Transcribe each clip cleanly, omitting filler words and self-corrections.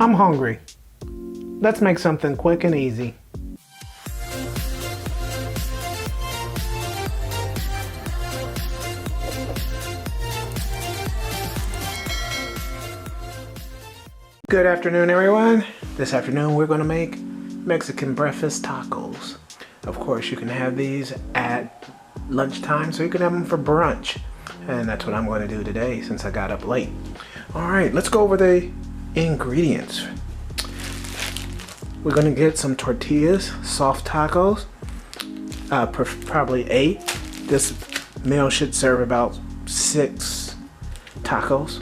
I'm hungry. Let's make something quick and easy. Good afternoon, everyone. This afternoon we're going to make Mexican breakfast tacos. Of course, you can have these at lunchtime, so you can have them for brunch. And that's what I'm going to do today since I got up late. All right, let's go over the ingredients. We're going to get some tortillas, soft tacos, probably 8. This meal should serve about 6 tacos.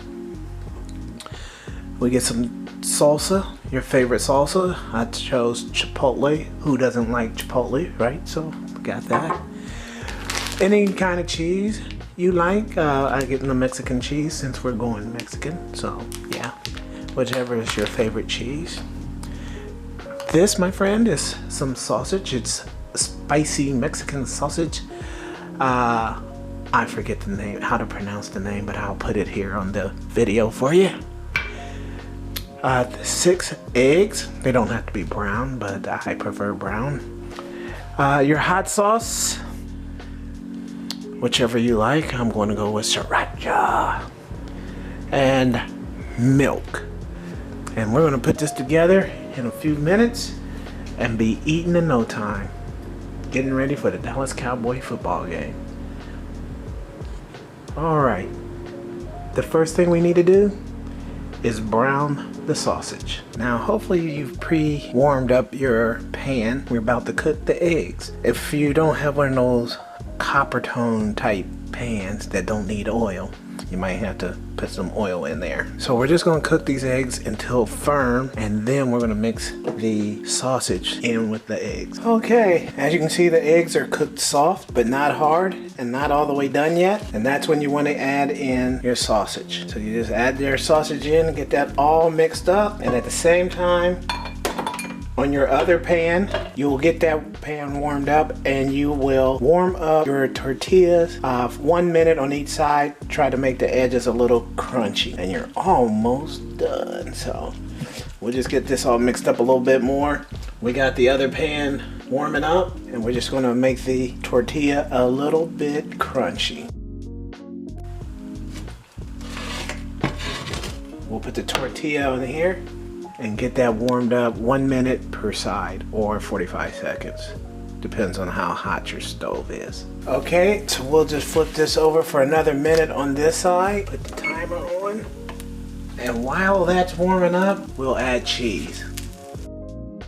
We get some salsa, your favorite salsa. I chose chipotle. Who doesn't like chipotle, right? So got that. Any kind of cheese you like. I get the Mexican cheese since we're going Mexican. So yeah, whichever is your favorite cheese. This, my friend, is some sausage. It's spicy Mexican sausage. I forget the name, how to pronounce the name, but I'll put it here on the video for you. 6 eggs. They don't have to be brown, but I prefer brown. Your hot sauce, whichever you like. I'm going to go with sriracha. And milk. And we're going to put this together in a few minutes and be eating in no time. Getting ready for the Dallas Cowboy football game. Alright. The first thing we need to do is brown the sausage. Now hopefully you've pre-warmed up your pan. We're about to cook the eggs. If you don't have one of those copper tone type pans that don't need oil, you might have to put some oil in there. So we're just going to cook these eggs until firm, and then we're going to mix the sausage in with the eggs. Okay, as you can see, the eggs are cooked soft but not hard and not all the way done yet, and that's when you want to add in your sausage. So you just add your sausage in and get that all mixed up, and at the same time on your other pan, you will get that pan warmed up and you will warm up your tortillas 1 minute on each side. Try to make the edges a little crunchy, and you're almost done. So we'll just get this all mixed up a little bit more. We got the other pan warming up, and we're just going to make the tortilla a little bit crunchy. We'll put the tortilla in here and get that warmed up 1 minute per side, or 45 seconds. Depends on how hot your stove is. Okay, so we'll just flip this over for another minute on this side. Put the timer on. And while that's warming up, we'll add cheese.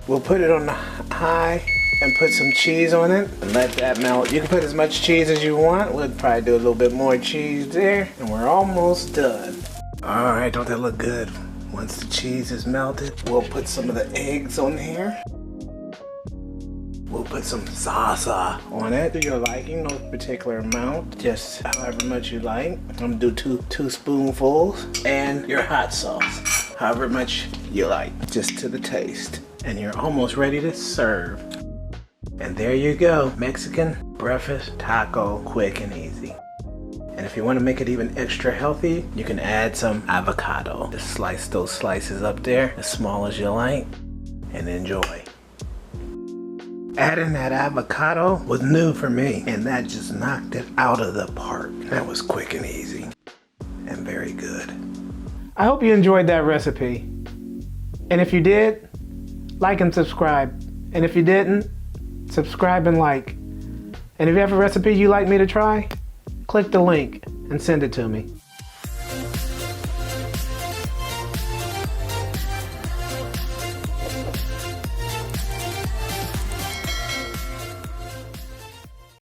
We'll put it on high and put some cheese on it and let that melt. You can put as much cheese as you want. We'll probably do a little bit more cheese there, and we're almost done. All right, don't that look good? Once the cheese is melted, we'll put some of the eggs on here. We'll put some salsa on it to your liking, no particular amount, just however much you like. I'm gonna do two spoonfuls, and your hot sauce, however much you like, just to the taste. And you're almost ready to serve. And there you go, Mexican breakfast taco, quick and easy. And if you want to make it even extra healthy, you can add some avocado. Just slice those slices up there, as small as you like, and enjoy. Adding that avocado was new for me, and that just knocked it out of the park. That was quick and easy, and very good. I hope you enjoyed that recipe. And if you did, like and subscribe. And if you didn't, subscribe and like. And if you have a recipe you'd like me to try, click the link and send it to me.